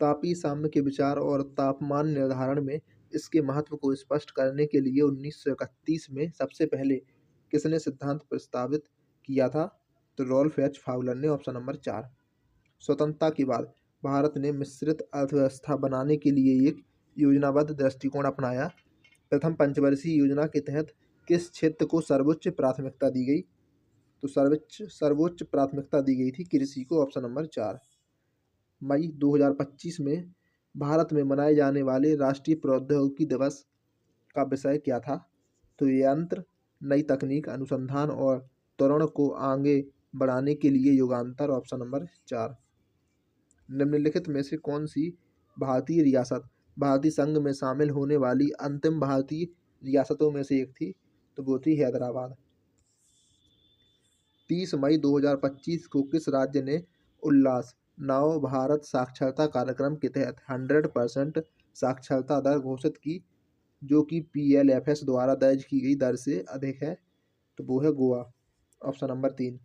तापीय साम्य के विचार और तापमान निर्धारण में इसके महत्व को स्पष्ट करने के लिए 1931 में सबसे पहले किसने सिद्धांत प्रस्तावित किया था? तो रॉल्फ एच फाउलर ने। Option number 4। स्वतंत्रता के बाद भारत ने मिश्रित अर्थव्यवस्था बनाने के लिए एक योजनाबद्ध दृष्टिकोण अपनाया। प्रथम पंचवर्षीय योजना के तहत किस क्षेत्र को सर्वोच्च प्राथमिकता दी गई? तो सर्वोच्च प्राथमिकता दी गई थी कृषि को। Option number 4। मई 2025 में भारत में मनाए जाने वाले राष्ट्रीय प्रौद्योगिकी दिवस का विषय क्या था? तो यंत्र, नई तकनीक, अनुसंधान और त्वरण को आगे बढ़ाने के लिए युगांतर। Option number 4। निम्नलिखित में से कौन सी भारतीय रियासत भारतीय संघ में शामिल होने वाली अंतिम भारतीय रियासतों में से एक थी? तो वो थी हैदराबाद। 30 मई 2025 को किस राज्य ने उल्लास नव भारत साक्षरता कार्यक्रम के तहत 100% साक्षरता दर घोषित की, जो कि PLFS द्वारा दर्ज की गई दर से अधिक है? तो वो है गोवा। Option number 3।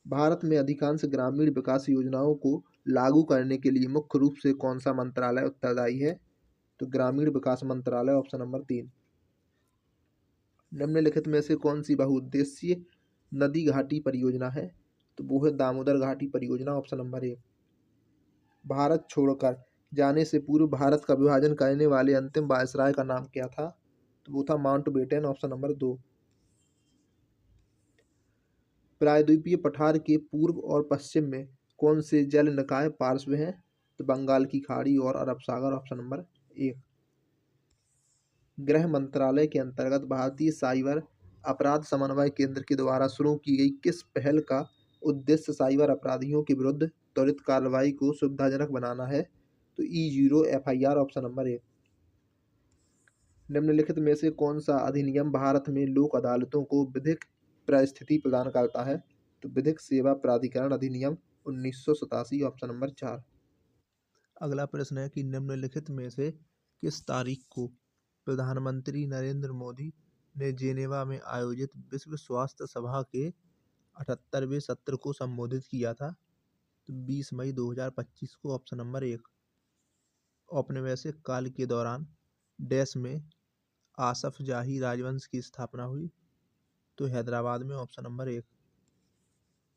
भारत में अधिकांश ग्रामीण विकास योजनाओं को लागू करने के लिए मुख्य रूप से कौन सा मंत्रालय उत्तरदायी है? तो ग्रामीण विकास मंत्रालय। Option number 3। निम्नलिखित में से कौन सी बहुउद्देशीय नदी घाटी परियोजना है? तो वो है दामोदर घाटी परियोजना। Option number 1। भारत छोड़कर जाने से पूर्व भारत का विभाजन करने वाले अंतिम वायसराय का नाम क्या था? तो वो था माउंटबेटन। Option number 2। प्रायद्वीपीय पठार के पूर्व और पश्चिम में कौन से जल निकाय पार्श्व हैं? तो बंगाल की खाड़ी और अरब सागर। Option number 1। गृह मंत्रालय के अंतर्गत भारतीय साइबर अपराध समन्वय केंद्र के द्वारा शुरू की गई किस पहल का उद्देश्य साइबर अपराधियों के विरुद्ध त्वरित कार्रवाई को सुविधाजनक बनाना है? तो E0 FIR। Option number 1। निम्नलिखित में से कौन सा अधिनियम भारत में लोक अदालतों को विधिक परिस्थिति प्रदान करता है? तो विधिक सेवा प्राधिकरण अधिनियम 1987। Option number 4। अगला प्रश्न है कि निम्नलिखित में से किस तारीख को प्रधानमंत्री नरेंद्र मोदी ने जेनेवा में आयोजित विश्व स्वास्थ्य सभा के 78वें सत्र को संबोधित किया था? तो 20 मई 2025 को। Option number 1। औपनिवेशिक काल के दौरान डैश में आसफ जाही राजवंश की स्थापना हुई? तो हैदराबाद में। Option number 1।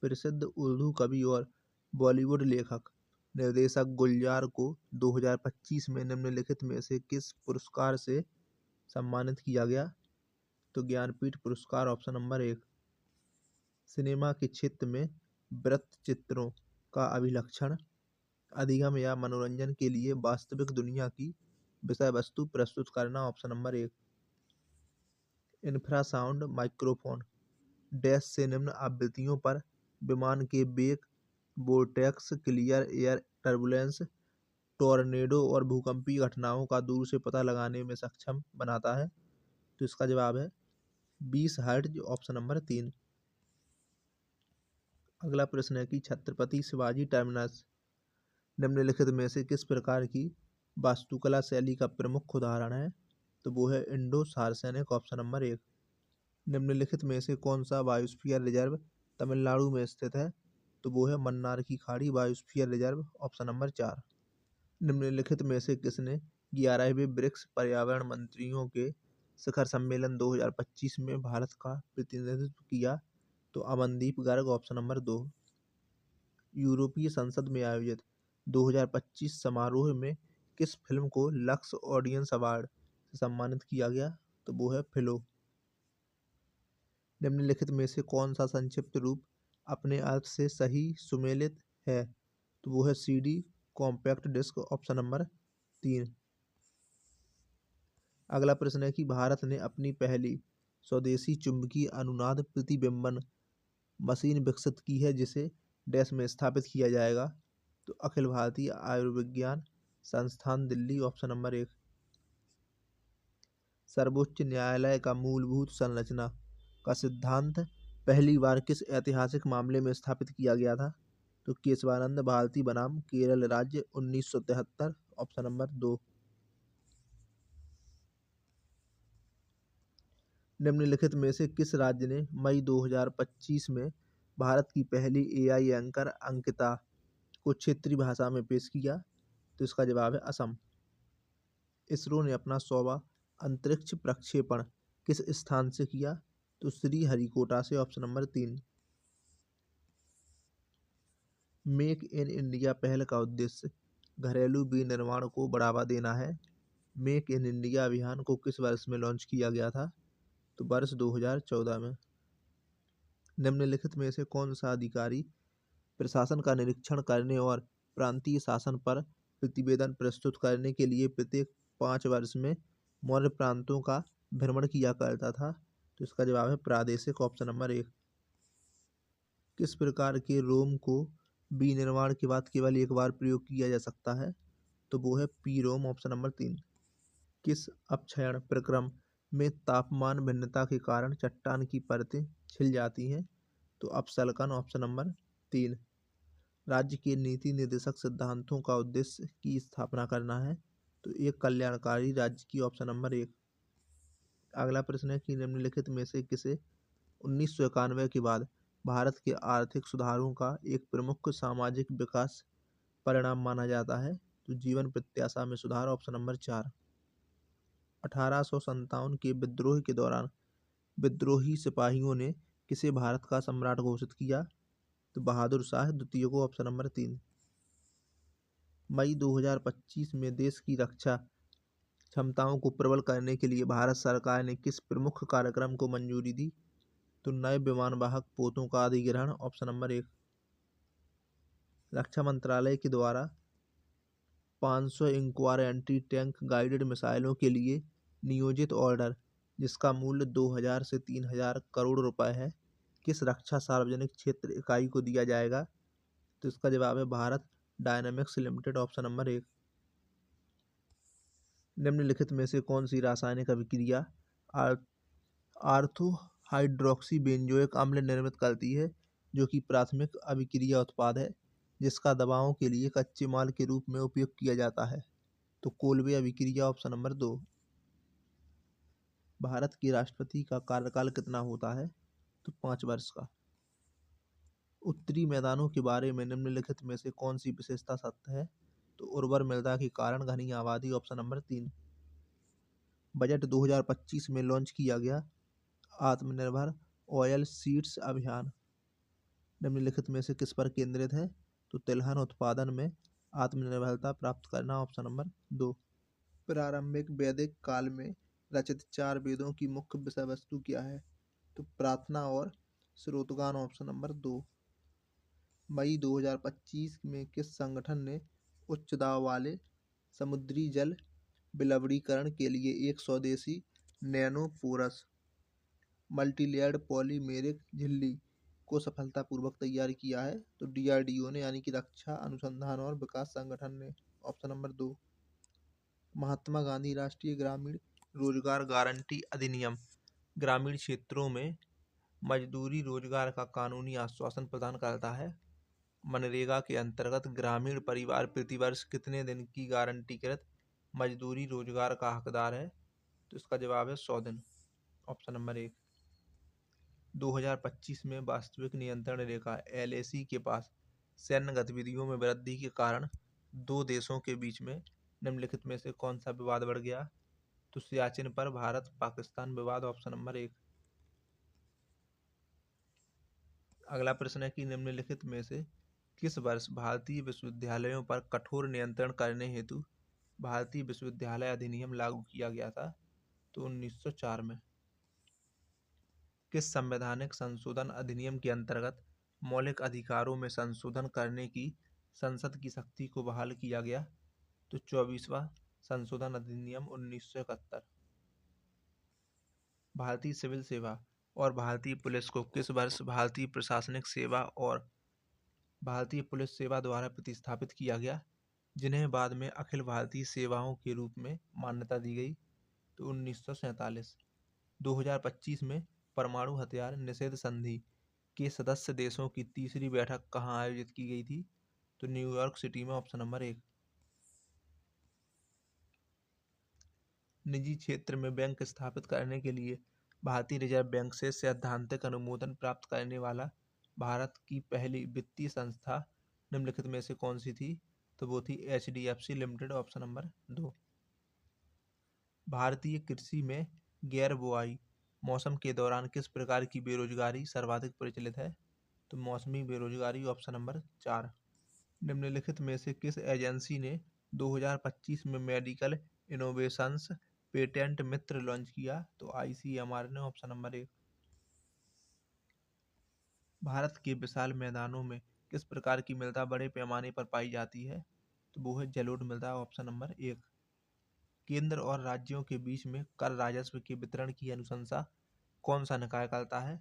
प्रसिद्ध उर्दू कवि और बॉलीवुड लेखक निर्देशक गुलजार को 2025 में निम्नलिखित में से किस पुरस्कार से सम्मानित किया गया? तो ज्ञानपीठ पुरस्कार। Option number 1। सिनेमा के क्षेत्र में वृत्त चित्रों का अभिलक्षण अधिगम या मनोरंजन के लिए वास्तविक दुनिया की विषय वस्तु प्रस्तुत करना। Option number 1। Infrasound microphone dash से निम्न आवृत्तियों पर विमान के वेग, vortex, clear air turbulence, tornado और भूकंपीय घटनाओं का दूर से पता लगाने में सक्षम बनाता है? तो इसका जवाब है 20 हर्ट्ज। Option number 3। अगला प्रश्न है कि छत्रपति शिवाजी टर्मिनस निम्नलिखित में से किस प्रकार की वास्तुकला शैली का प्रमुख उदाहरण है? तो वो है इंडो सार्वजनिक। Option number 1। निम्नलिखित में से कौन सा बायोस्फीयर रिजर्व तमिलनाडु में स्थित है? तो वो है मन्नार की खाड़ी बायोस्फीयर रिजर्व। Option number 4। निम्नलिखित में से किसने 11वें ब्रिक्स पर्यावरण मंत्रियों के शिखर सम्मेलन 2025 में भारत का प्रतिनिधित्व किया? तो अमनदीप गर्ग। Option number 2। यूरोपीय संसद में आयोजित 2025 समारोह में किस फिल्म को लक्स ऑडियंस अवार्ड से सम्मानित किया गया? तो वो है फिलो। निम्नलिखित में से कौन सा संक्षिप्त रूप अपने अर्थ से सही सुमेलित है? तो वो है CD compact disc. Option number 3। अगला प्रश्न है कि भारत ने अपनी पहली स्वदेशी चुंबकीय अनुनाद प्रतिबिंबन मशीन विकसित की है, जिसे डैश में स्थापित किया जाएगा? तो अखिल भारतीय आयुर्विज्ञान संस्थान दिल्ली। Option number 1। सर्वोच्च न्यायालय का मूलभूत संरचना का सिद्धांत पहली बार किस ऐतिहासिक मामले में स्थापित किया गया था? तो केशवानंद भारती बनाम केरल राज्य 1973। Option number 2। निम्नलिखित में से किस राज्य ने मई 2025 में भारत की पहली AI एंकर अंकिता को क्षेत्रीय भाषा में पेश किया? तो इसका जवाब है असम। इसरो ने अपना 100वां अंतरिक्ष प्रक्षेपण किस स्थान से किया? तो श्रीहरिकोटा से, option number 3। Make in India पहल का उद्देश्य घरेलू विनिर्माण को बढ़ावा देना है। मेक इन इंडिया अभियान को किस वर्ष में लॉन्च किया गया था? तो वर्ष 2014 में। निम्नलिखित में से कौन सा अधिकारी प्रशासन का निरीक्षण करने और प्रांतीय शासन पर प्रतिवेदन प्रस्तुत करने के लिए प्रत्येक 5 वर्ष में मौर्य प्रांतों का भ्रमण किया करता था? तो इसका जवाब है प्रादेशिक, ऑप्शन नंबर 1। किस प्रकार के रोम को विनिर्माण के बाद केवल एक बार प्रयोग किया जा सकता है? तो वो है पी रोम, ऑप्शन नंबर 3। किस अपक्षयण प्रक्रम में तापमान भिन्नता के कारण चट्टान की परतें छिल जाती हैं? तो अपसल्कन, ऑप्शन नंबर 3। राज्य के नीति निर्देशक सिद्धांतों का उद्देश्य की स्थापना करना है। तो एक कल्याणकारी राज्य की, ऑप्शन नंबर 1। अगला प्रश्न है कि निम्नलिखित में से किसे 1991 के बाद भारत के आर्थिक सुधारों का एक प्रमुख सामाजिक विकास परिणाम माना जाता है? तो जीवन प्रत्याशा में सुधार, ऑप्शन नंबर 4। 1857 के विद्रोह के दौरान विद्रोही सिपाहियों ने किसे भारत का सम्राट घोषित किया? तो बहादुर शाह द्वितीय को, ऑप्शन नंबर 3। मई 2025 में देश की रक्षा क्षमताओं को प्रबल करने के लिए भारत सरकार ने किस प्रमुख कार्यक्रम को मंजूरी दी? तो नए विमान वाहक पोतों का अधिग्रहण, ऑप्शन नंबर 1। रक्षा मंत्रालय के द्वारा 500 इंक्वायर एंटी टैंक गाइडेड मिसाइलों के लिए नियोजित ऑर्डर, जिसका मूल्य 2000 से 3000 करोड़ रुपए है, किस रक्षा सार्वजनिक क्षेत्र इकाई को दिया जाएगा? तो इसका जवाब है Bharat dynamics limited, option number 1। निम्नलिखित में से कौन सी रासायनिक अभिक्रिया आर्थो हाइड्रोक्सी बेंजोइक अम्ल निर्मित करती है, जो कि प्राथमिक अभिक्रिया उत्पाद है, जिसका दवाओं के लिए कच्चे माल के रूप में उपयोग किया जाता है? तो कोल्बे अभिक्रिया, ऑप्शन नंबर 2। भारत के राष्ट्रपति का कार्यकाल कितना होता है? तो 5 वर्ष का। उत्तरी मैदानों के बारे में निम्नलिखित में से कौन सी विशेषता सत्य है? तो उर्वर मृदा के कारण घनी आबादी, ऑप्शन नंबर 3। बजट 2025 में लॉन्च किया गया आत्मनिर्भर ऑयल सीड्स अभियान निम्नलिखित में से किस पर केंद्रित है? तो तिलहन उत्पादन में आत्मनिर्भरता प्राप्त करना, ऑप्शन नंबर 2। प्रारंभिक वैदिक काल में रचित 4 वेदों की मुख्य विषय वस्तु क्या है? तो प्रार्थना और स्रोतगान, ऑप्शन नंबर 2। मई 2025 में किस संगठन ने उच्च दाब वाले समुद्री जल विलवणीकरण के लिए एक स्वदेशी नैनो पोरस मल्टीलेयर्ड पॉलीमेरिक झिल्ली को सफलतापूर्वक तैयार किया है? तो डीआरडीओ ने, यानी कि रक्षा अनुसंधान और विकास संगठन ने, ऑप्शन नंबर 2। महात्मा गांधी राष्ट्रीय ग्रामीण रोजगार गारंटी अधिनियम ग्रामीण क्षेत्रों में मजदूरी रोजगार का कानूनी आश्वासन प्रदान करता है। मनरेगा के अंतर्गत ग्रामीण परिवार प्रतिवर्ष कितने दिन की गारंटीकृत मजदूरी रोजगार का हकदार है? तो इसका जवाब है 100 दिन, ऑप्शन नंबर 1। 2025 में वास्तविक नियंत्रण रेखा LAC के पास सैन्य गतिविधियों में वृद्धि के कारण दो देशों के बीच में निम्नलिखित में से कौन सा विवाद बढ़ गया? तो सियाचिन पर भारत पाकिस्तान विवाद, ऑप्शन नंबर 1। अगला प्रश्न है कि निम्नलिखित में से किस वर्ष भारतीय विश्वविद्यालयों पर कठोर नियंत्रण करने हेतु भारतीय विश्वविद्यालय अधिनियम लागू किया गया था? तो 1904 में। किस संवैधानिक संशोधन अधिनियम के अंतर्गत मौलिक अधिकारों में संशोधन करने की संसद की शक्ति को बहाल किया गया? तो 24वां संशोधन अधिनियम 1971। भारतीय सिविल सेवा और भारतीय पुलिस को किस वर्ष भारतीय प्रशासनिक सेवा और भारतीय पुलिस सेवा द्वारा प्रतिस्थापित किया गया, जिन्हें बाद में अखिल भारतीय सेवाओं के रूप में मान्यता दी गई? तो 1947। 2025 में परमाणु हथियार निषेध संधि के सदस्य देशों की तीसरी बैठक कहाँ आयोजित की गई थी? तो न्यूयॉर्क सिटी में, ऑप्शन नंबर 1। निजी क्षेत्र में बैंक स्थापित करने के लिए भारतीय रिजर्व बैंक से सैद्धांतिक अनुमोदन प्राप्त करने वाला भारत की पहली वित्तीय संस्था निम्नलिखित में से कौन सी थी? तो वो थी HDFC लिमिटेड, ऑप्शन नंबर 2। भारतीय कृषि में गैर बुआई मौसम के दौरान किस प्रकार की बेरोजगारी सर्वाधिक प्रचलित है? तो मौसमी बेरोजगारी, ऑप्शन नंबर 4। निम्नलिखित में से किस एजेंसी ने 2025 में मेडिकल इनोवेशंस पेटेंट मित्र लॉन्च किया? तो ICMR ने, ऑप्शन नंबर 1। भारत के विशाल मैदानों में किस प्रकार की मृदा बड़े पैमाने पर पाई जाती है? तो वो है जलोढ़ मृदा, ऑप्शन नंबर 1। केंद्र और राज्यों के बीच में कर राजस्व के वितरण की अनुशंसा कौन सा निकाय करता है?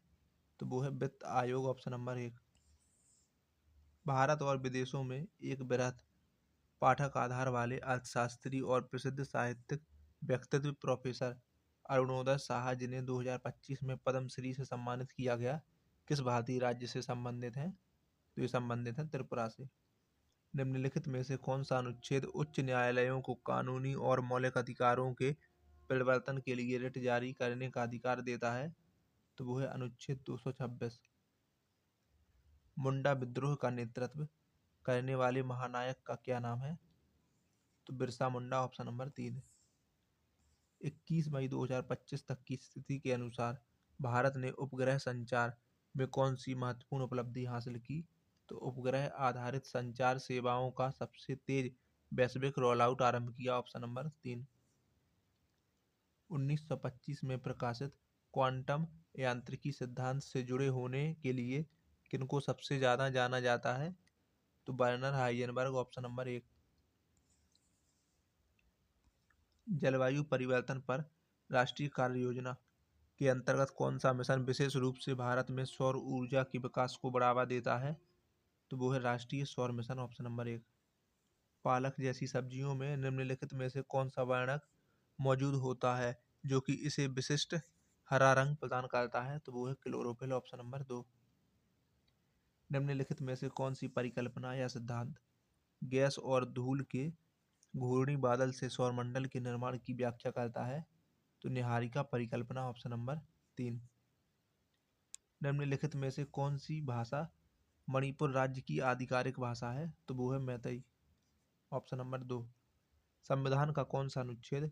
तो वो है वित्त आयोग, ऑप्शन नंबर 1। भारत और विदेशों में एक वृहत पाठक आधार वाले अर्थशास्त्री और प्रसिद्ध साहित्यिक व्यक्तित्व प्रोफेसर अरुणोदय साहा, जिन्हें 2025 में पद्मश्री से सम्मानित किया गया, किस भारतीय राज्य से संबंधित हैं? तो ये संबंधित हैं त्रिपुरा से। निम्नलिखित में से कौन सा अनुच्छेद उच्च न्यायालयों को कानूनी और मौलिक अधिकारों के परिवर्तन के लिए रिट जारी करने का अधिकार देता है? तो वो है अनुच्छेद 226। मुंडा विद्रोह का नेतृत्व करने वाले महानायक का क्या नाम है? तो बिरसा मुंडा, ऑप्शन नंबर 3। 21 मई 2025 तक की स्थिति के अनुसार भारत ने उपग्रह संचार में कौन सी महत्वपूर्ण उपलब्धि हासिल की? तो उपग्रह आधारित संचार सेवाओं का सबसे तेज वैश्विक रोल आउट आरंभ किया, ऑप्शन नंबर 3। 1925 में प्रकाशित क्वांटम यांत्रिकी सिद्धांत से जुड़े होने के लिए किनको सबसे ज्यादा जाना जाता है? तो वर्नर हाइजेनबर्ग, ऑप्शन नंबर 1। जलवायु परिवर्तन पर राष्ट्रीय कार्य योजना के अंतर्गत कौन सा मिशन विशेष रूप से भारत में सौर ऊर्जा के विकास को बढ़ावा देता है? तो वो है राष्ट्रीय सौर मिशन, ऑप्शन नंबर 1। पालक जैसी सब्जियों में निम्नलिखित में से कौन सा वर्णक मौजूद होता है जो कि इसे विशिष्ट हरा रंग प्रदान करता है? तो वो है क्लोरोफिल, ऑप्शन नंबर 2। निम्नलिखित में से कौन सी परिकल्पना या सिद्धांत गैस और धूल के घूर्णी बादल से सौरमंडल के निर्माण की व्याख्या करता है? तो निहारिका परिकल्पना, ऑप्शन नंबर 3। निम्नलिखित में से कौन सी भाषा मणिपुर राज्य की आधिकारिक भाषा है? तो वो है मैतेई, ऑप्शन नंबर 2। संविधान का कौन सा अनुच्छेद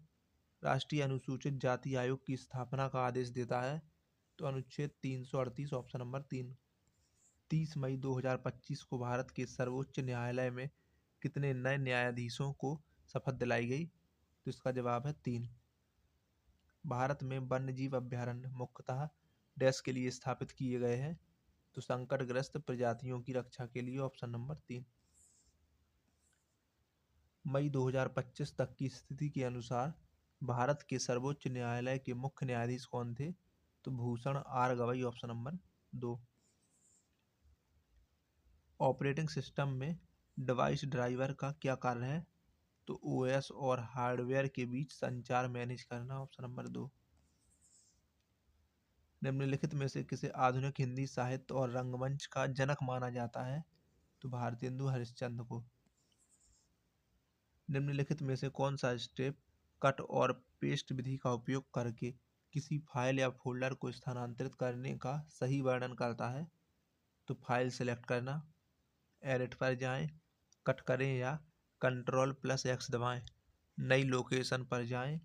राष्ट्रीय अनुसूचित जाति आयोग की स्थापना का आदेश देता है? तो अनुच्छेद 338, ऑप्शन नंबर 3। 30 मई 2025 को भारत के सर्वोच्च न्यायालय में कितने नए न्यायाधीशों को शपथ दिलाई गई? तो इसका जवाब है 3। भारत में वन्यजीव अभयारण्य मुख्यतः डैश के लिए स्थापित किए गए हैं? तो संकटग्रस्त प्रजातियों की रक्षा के लिए, ऑप्शन नंबर 3। मई 2025 तक की स्थिति के अनुसार भारत के सर्वोच्च न्यायालय के मुख्य न्यायाधीश कौन थे? तो Bhushan R Gavai, option number 2। Operating system में डिवाइस ड्राइवर का क्या कार्य है? तो OS और हार्डवेयर के बीच संचार मैनेज करना, ऑप्शन नंबर 2। निम्नलिखित में से किसे आधुनिक हिंदी साहित्य और रंगमंच का जनक माना जाता है? तो भारतेंदु हरिश्चंद्र को। निम्नलिखित में से कौन सा स्टेप कट और पेस्ट विधि का उपयोग करके किसी फाइल या फोल्डर को स्थानांतरित करने का सही वर्णन करता है? तो फाइल सेलेक्ट करना, एडिट पर जाएं, कट करें या Ctrl+X दबाएं, नई लोकेशन पर जाएं,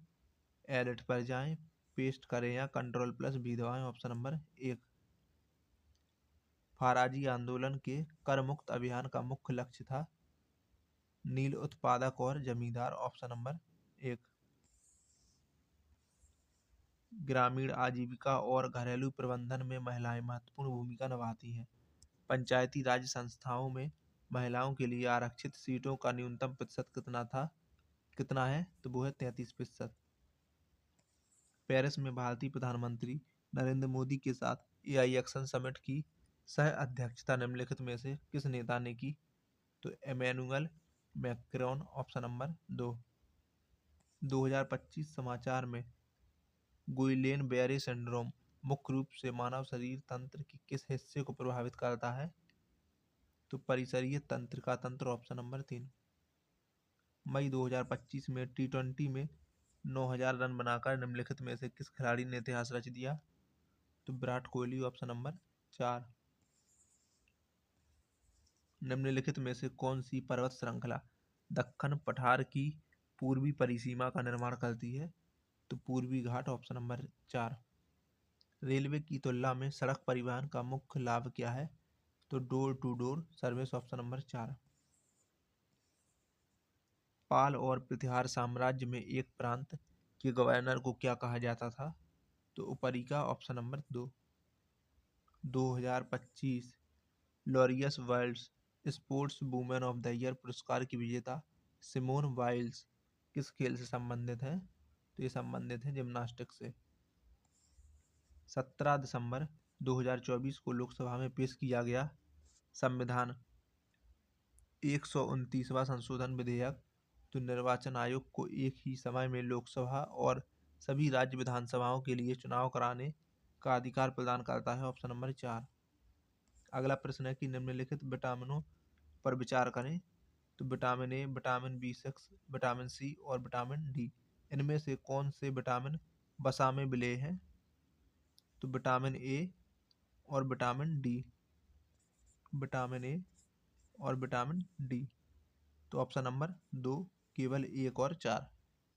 एडिट पर जाएं, पेस्ट करें या Ctrl+V दबाएं, ऑप्शन नंबर 1। फाराजी आंदोलन के कर मुक्त अभियान का मुख्य लक्ष्य था? नील उत्पादक और जमींदार, ऑप्शन नंबर 1। ग्रामीण आजीविका और घरेलू प्रबंधन में महिलाएं महत्वपूर्ण भूमिका निभाती हैं। पंचायती राज संस्थाओं में महिलाओं के लिए आरक्षित सीटों का न्यूनतम प्रतिशत कितना है? तो वो है 33%। पेरिस में भारतीय प्रधानमंत्री नरेंद्र मोदी के साथ AI एक्शन समिट की सह अध्यक्षता निम्नलिखित में से किस नेता ने की? तो एमेनुअल मैक्रोन, ऑप्शन नंबर 2। 2025 समाचार में गुइलेन बेरे सिंड्रोम मुख्य रूप से मानव शरीर तंत्र के किस हिस्से को प्रभावित करता है? तो परिसरीय तंत्रिका तंत्र, ऑप्शन नंबर 3। मई 2025 में T20 में 9000 रन बनाकर निम्नलिखित में से किस खिलाड़ी ने इतिहास रच दिया? तो विराट कोहली, ऑप्शन नंबर 4। निम्नलिखित में से कौन सी पर्वत श्रृंखला दक्कन पठार की पूर्वी परिसीमा का निर्माण करती है? तो पूर्वी घाट, ऑप्शन नंबर 4। रेलवे की तुलना में सड़क परिवहन का मुख्य लाभ क्या है? तो door to door service, option number 4। Pala और प्रतिहार साम्राज्य में एक प्रांत के गवर्नर को क्या कहा जाता था? तो उपरिका, option number 2। 2025 Laureus world sports women of the year पुरस्कार की विजेता सिमोन बाइल्स किस खेल से संबंधित है? तो ये संबंधित है जिम्नास्टिक्स से। 17 दिसंबर 2024 को लोकसभा में पेश किया गया संविधान 129वां संशोधन विधेयक तो निर्वाचन आयोग को एक ही समय में लोकसभा और सभी राज्य विधानसभाओं के लिए चुनाव कराने का अधिकार प्रदान करता है, ऑप्शन नंबर 4। अगला प्रश्न है कि निम्नलिखित विटामिनों पर विचार करें। तो vitamin A, vitamin B6, vitamin C और विटामिन डी, इनमें से कौन से विटामिन वसा में विलेय हैं? तो विटामिन ए और विटामिन डी, विटामिन ए और विटामिन डी। तो ऑप्शन नंबर 2, केवल 1 और 4।